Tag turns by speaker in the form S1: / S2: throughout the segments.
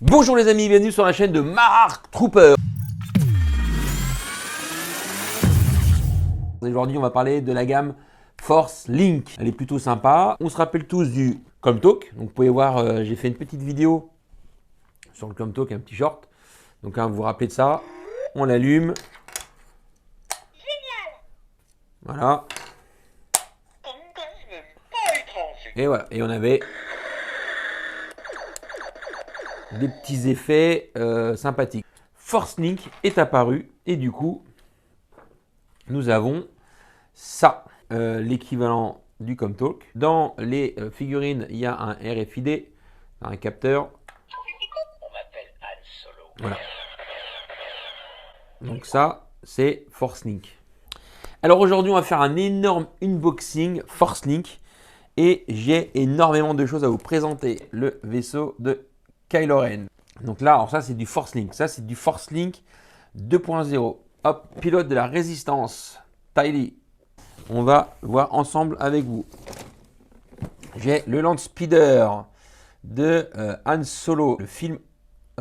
S1: Bonjour les amis, bienvenue sur la chaîne de Mark Trooper. Aujourd'hui, on va parler de la gamme Force Link. Elle est plutôt sympa. On se rappelle tous du ComTalk. Donc, vous pouvez voir, j'ai fait une petite vidéo sur le ComTalk, un petit short. Donc, vous vous rappelez de ça. On l'allume. Voilà. Et voilà. Et on avait des petits effets sympathiques. Force Link est apparu et du coup, nous avons ça, l'équivalent du ComTalk. Dans les figurines, il y a un RFID, un capteur.
S2: On m'appelle Han Solo.
S1: Voilà. Donc ça, c'est Force Link. Alors aujourd'hui, on va faire un énorme unboxing Force Link et j'ai énormément de choses à vous présenter. Le vaisseau de Kylo Ren. Donc là, alors ça, c'est du Force Link. Ça, c'est du Force Link 2.0. Hop, pilote de la résistance, Ty Lee. On va voir ensemble avec vous. J'ai le Land Speeder de Han Solo, le film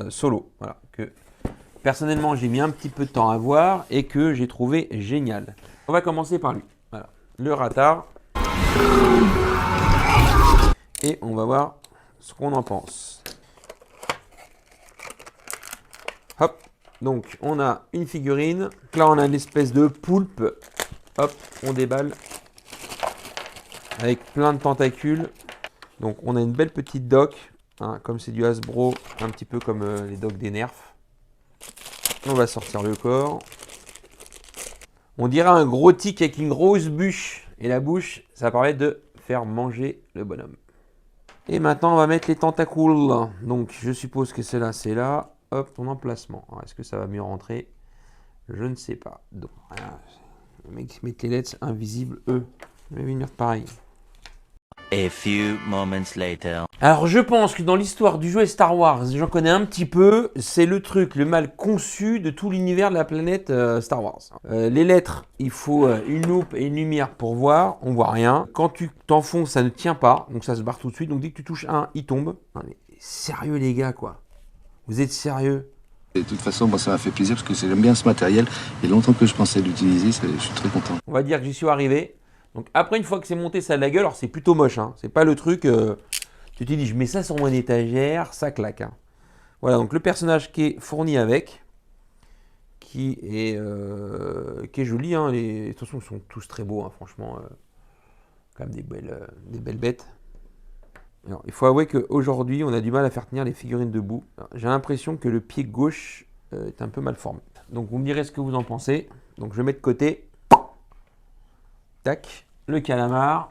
S1: Solo, voilà, que personnellement j'ai mis un petit peu de temps à voir et que j'ai trouvé génial. On va commencer par lui. Voilà, le radar. Et on va voir ce qu'on en pense. Hop, donc on a une figurine. Là on a une espèce de poulpe. Hop, on déballe avec plein de tentacules. Donc on a une belle petite dock, hein, comme c'est du Hasbro, un petit peu comme les docks des Nerfs. On va sortir le corps. On dirait un gros tic avec une grosse bûche. Et la bouche, ça permet de faire manger le bonhomme. Et maintenant on va mettre les tentacules. Donc je suppose que c'est là. Hop, ton emplacement. Est-ce que ça va mieux rentrer? Je ne sais pas. Donc, voilà. Les mecs mettent les lettres invisibles, eux. Je vais venir pareil.
S3: A few moments later.
S1: Alors je pense que dans l'histoire du jeu Star Wars, j'en connais un petit peu, c'est le truc le mal conçu de tout l'univers de la planète Star Wars. Les lettres, il faut une loupe et une lumière pour voir, on voit rien. Quand tu t'enfonces, ça ne tient pas, donc ça se barre tout de suite. Donc dès que tu touches un, il tombe. Non mais sérieux les gars quoi, vous êtes sérieux?
S4: Et de toute façon, moi, ça m'a fait plaisir parce que j'aime bien ce matériel. Et longtemps que je pensais l'utiliser, je suis très content.
S1: On va dire que j'y suis arrivé. Donc après, une fois que c'est monté, ça a de la gueule. Alors c'est plutôt moche, hein. C'est pas le truc, tu te dis, je mets ça sur mon étagère, ça claque. Hein. Voilà, donc le personnage qui est fourni avec, qui est joli. Hein. De toute façon, ils sont tous très beaux, hein, franchement. Quand même des belles bêtes. Alors, il faut avouer qu'aujourd'hui, on a du mal à faire tenir les figurines debout. J'ai l'impression que le pied gauche est un peu mal formé. Donc, vous me direz ce que vous en pensez. Donc, je mets de côté. Tac. Le calamar.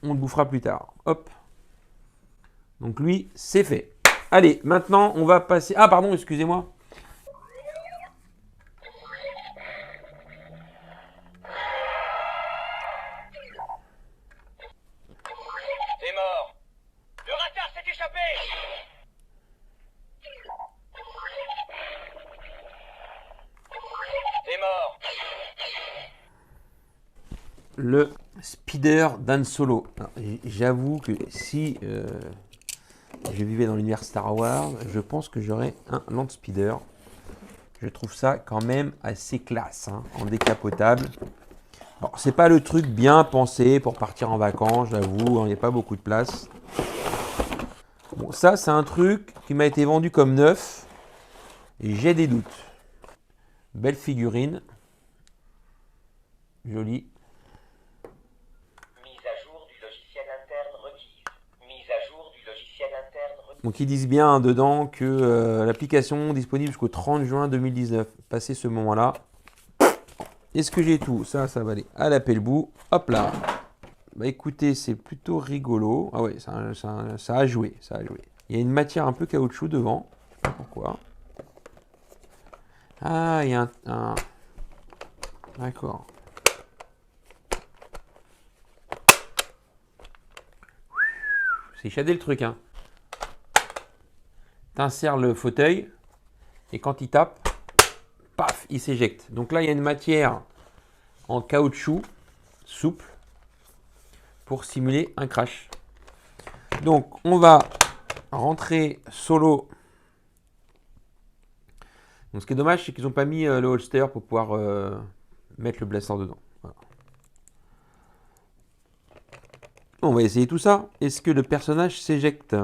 S1: On le bouffera plus tard. Hop. Donc, lui, c'est fait. Allez, maintenant, on va passer... Ah, pardon, excusez-moi.
S2: T'es mort. Le radar s'est échappé. T'es mort.
S1: Le speeder d'Han Solo. J'avoue que si je vivais dans l'univers Star Wars, je pense que j'aurais un Land Speeder. Je trouve ça quand même assez classe, hein, en décapotable. Bon, c'est pas le truc bien pensé pour partir en vacances, j'avoue, il n'y a pas beaucoup de place. Bon, ça c'est un truc qui m'a été vendu comme neuf et j'ai des doutes. Belle figurine, jolie.
S2: Mise à jour du logiciel interne requise. Mise à jour du logiciel interne requise.
S1: Donc ils disent bien dedans que l'application disponible jusqu'au 30 juin 2019. Passé ce moment-là. Est-ce que j'ai tout? Ça va aller à la pelle-bout. Hop là. Bah écoutez, c'est plutôt rigolo. Ah ouais, ça a joué. Il y a une matière un peu caoutchouc devant. Je sais pas pourquoi. Ah, il y a un... D'accord. C'est shadé le truc, hein. T'insères le fauteuil et quand il tape, paf, il s'éjecte. Donc là, il y a une matière en caoutchouc souple pour simuler un crash. Donc, on va rentrer Solo Donc ce qui est dommage, c'est qu'ils n'ont pas mis le holster pour pouvoir mettre le blaster dedans. Voilà. On va essayer tout ça. Est-ce que le personnage s'éjecte?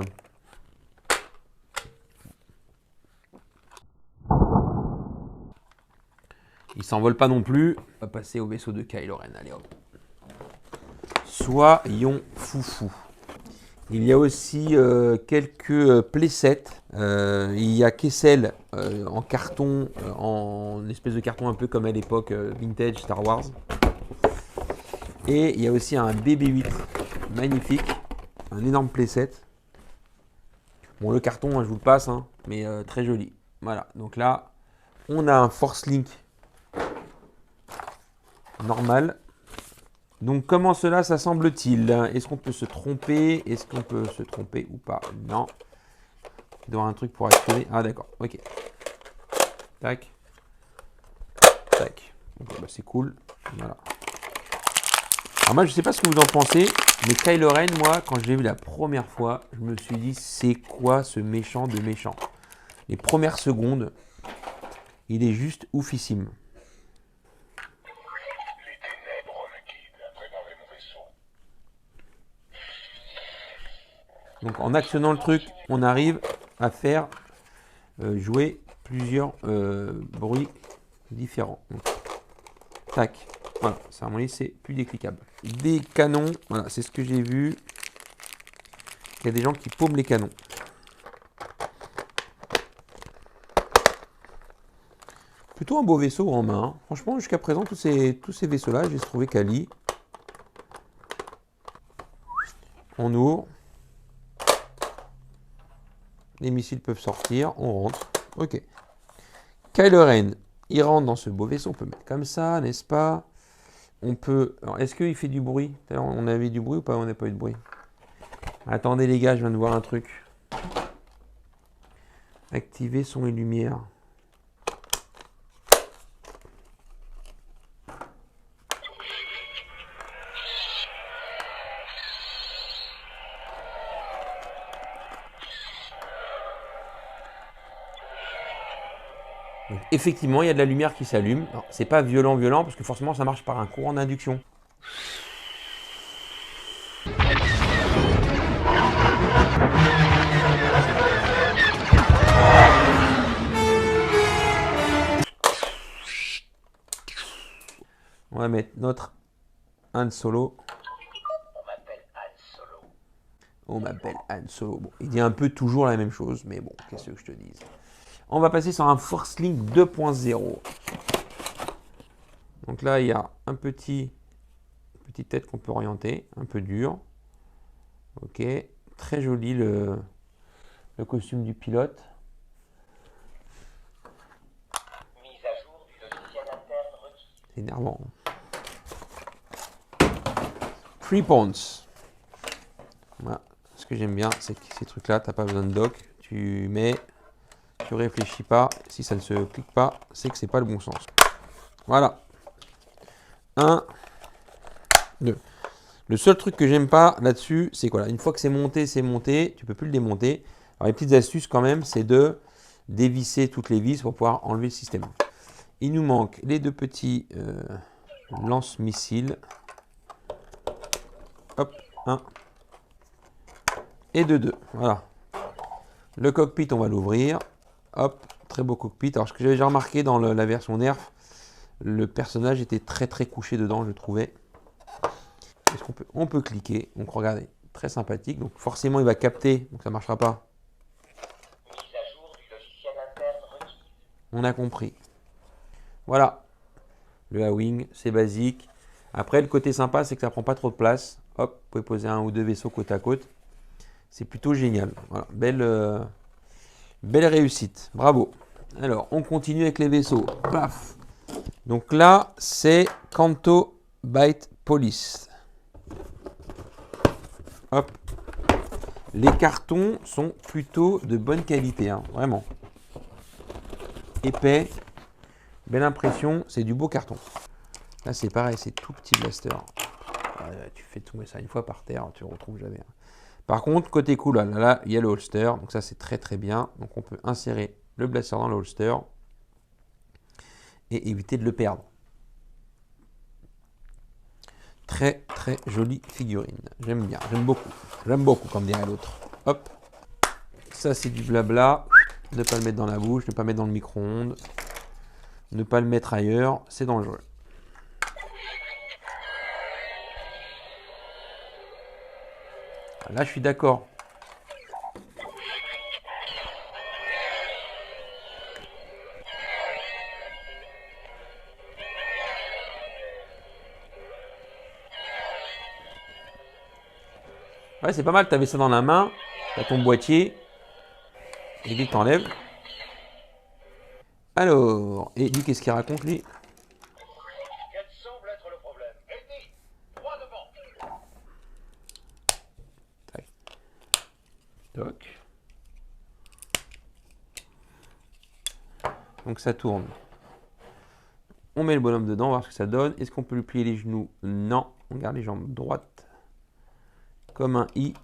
S1: Il s'envole pas non plus. On va passer au vaisseau de Kylo Ren. Allez hop. Soyons foufou. Il y a aussi quelques playsets. Il y a Kessel en carton, en espèce de carton un peu comme à l'époque vintage Star Wars. Et il y a aussi un BB-8 magnifique, un énorme playset. Bon, le carton, je vous le passe, hein, mais très joli. Voilà, donc là, on a un Force Link normal. Donc, comment cela s'assemble-t-il? Est-ce qu'on peut se tromper? Est-ce qu'on peut se tromper ou pas? Non. Il doit y avoir un truc pour activer. Ah, d'accord. Ok. Tac. Tac. Okay, bah, c'est cool. Voilà. Alors, moi, je ne sais pas ce que vous en pensez, mais Kylo Ren, moi, quand je l'ai vu la première fois, je me suis dit, c'est quoi ce méchant de méchant? Les premières secondes, il est juste oufissime. Donc en actionnant le truc, on arrive à faire jouer plusieurs bruits différents. Donc, tac, voilà, ça à mon avis c'est plus décliquable. Des canons, voilà, c'est ce que j'ai vu. Il y a des gens qui paument les canons. Plutôt un beau vaisseau en main. Hein. Franchement, jusqu'à présent, tous ces vaisseaux-là, j'ai trouvé quali. On ouvre. Les missiles peuvent sortir, on rentre. Ok. Kylo Ren, il rentre dans ce beau vaisseau. On peut mettre comme ça, n'est-ce pas? On peut... Alors, est-ce qu'il fait du bruit? On avait du bruit ou pas? On n'a pas eu de bruit. Attendez les gars, je viens de voir un truc. Activer son et lumière. Donc, effectivement, il y a de la lumière qui s'allume. C'est pas violent parce que forcément ça marche par un courant d'induction. On va mettre notre Han Solo.
S2: On m'appelle Han Solo.
S1: On m'appelle Han Solo. Bon, il dit un peu toujours la même chose, mais bon, qu'est-ce que je te dise. On va passer sur un Force Link 2.0. Donc là, il y a une petite tête qu'on peut orienter, un peu dur. Ok, très joli le costume du pilote.
S2: Mise à jour du logiciel interne requis.
S1: C'est énervant. 3 points. Voilà. Ce que j'aime bien, c'est que ces trucs-là, tu n'as pas besoin de dock. Tu mets, tu réfléchis pas. Si ça ne se clique pas, c'est que c'est pas le bon sens. Voilà. 1, 2. Le seul truc que j'aime pas là-dessus, c'est quoi? Une fois que c'est monté, tu peux plus le démonter. Alors les petites astuces quand même, c'est de dévisser toutes les vis pour pouvoir enlever le système. Il nous manque les deux petits lance-missiles. Hop, 1 et 2. Voilà. Le cockpit, on va l'ouvrir. Hop, très beau cockpit. Alors ce que j'avais déjà remarqué dans la version Nerf, le personnage était très couché dedans, je trouvais. Est-ce qu'on peut, on peut cliquer. Donc regardez, très sympathique. Donc forcément, il va capter, donc ça ne marchera pas.
S2: Mise à jour du logiciel interne requis.
S1: On a compris. Voilà. Le A-Wing, c'est basique. Après, le côté sympa, c'est que ça prend pas trop de place. Hop, vous pouvez poser un ou deux vaisseaux côte à côte. C'est plutôt génial. Voilà, belle réussite. Bravo. Alors, on continue avec les vaisseaux. Paf. Donc là, c'est Canto Bight Police. Hop. Les cartons sont plutôt de bonne qualité, hein, vraiment. Épais. Belle impression, c'est du beau carton. Là, c'est pareil, c'est tout petit blaster. Tu fais tomber ça une fois par terre, tu ne le retrouves jamais. Par contre, côté cool, là, il y a le holster. Donc ça, c'est très bien. Donc on peut insérer le blaster dans le holster. et éviter de le perdre. Très très jolie figurine. J'aime bien, j'aime beaucoup comme dirait l'autre. Hop, ça c'est du blabla. Ne pas le mettre dans la bouche, ne pas le mettre dans le micro-ondes, ne pas le mettre ailleurs, c'est dangereux. Là je suis d'accord. Ouais, c'est pas mal, tu avais ça dans la main, tu as ton boîtier, et lui t'enlèves. Alors, et lui qu'est-ce qu'il raconte lui?
S2: Quel semble être le problème? Ennemi, droit devant.
S1: Tac. Toc. Donc ça tourne. On met le bonhomme dedans, voir ce que ça donne. Est-ce qu'on peut lui plier les genoux? Non. On garde les jambes droites. Comme un I.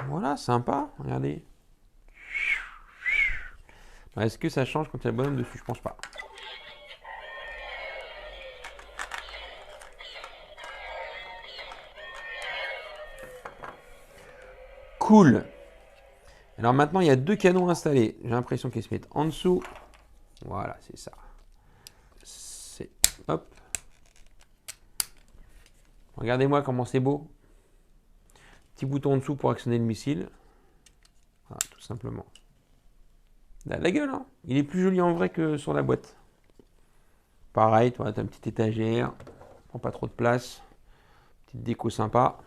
S1: Voilà, sympa. Regardez. Est-ce que ça change quand il y a le bonhomme dessus? Je pense pas. Cool. Alors maintenant, il y a 2 canons installés. J'ai l'impression qu'ils se mettent en dessous. Voilà, c'est ça. C'est... Hop. Regardez-moi comment c'est beau. Petit bouton en dessous pour actionner le missile. Voilà, tout simplement. La gueule, hein. Il est plus joli en vrai que sur la boîte. Pareil, tu as une petite étagère. Prends pas trop de place. Petite déco sympa.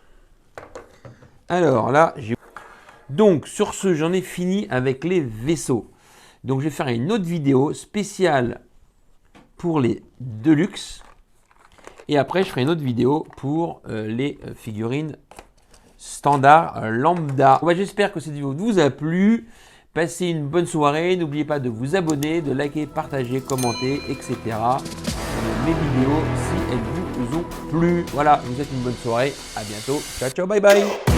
S1: Alors là, j'ai... Donc sur ce, j'en ai fini avec les vaisseaux. Donc je vais faire une autre vidéo spéciale pour les Deluxe. Et après, je ferai une autre vidéo pour les figurines standard lambda. Ouais, j'espère que cette vidéo vous a plu. Passez une bonne soirée. N'oubliez pas de vous abonner, de liker, partager, commenter, etc. Mes vidéos si elles vous ont plu. Voilà, je vous souhaite une bonne soirée. À bientôt. Ciao, ciao, bye bye.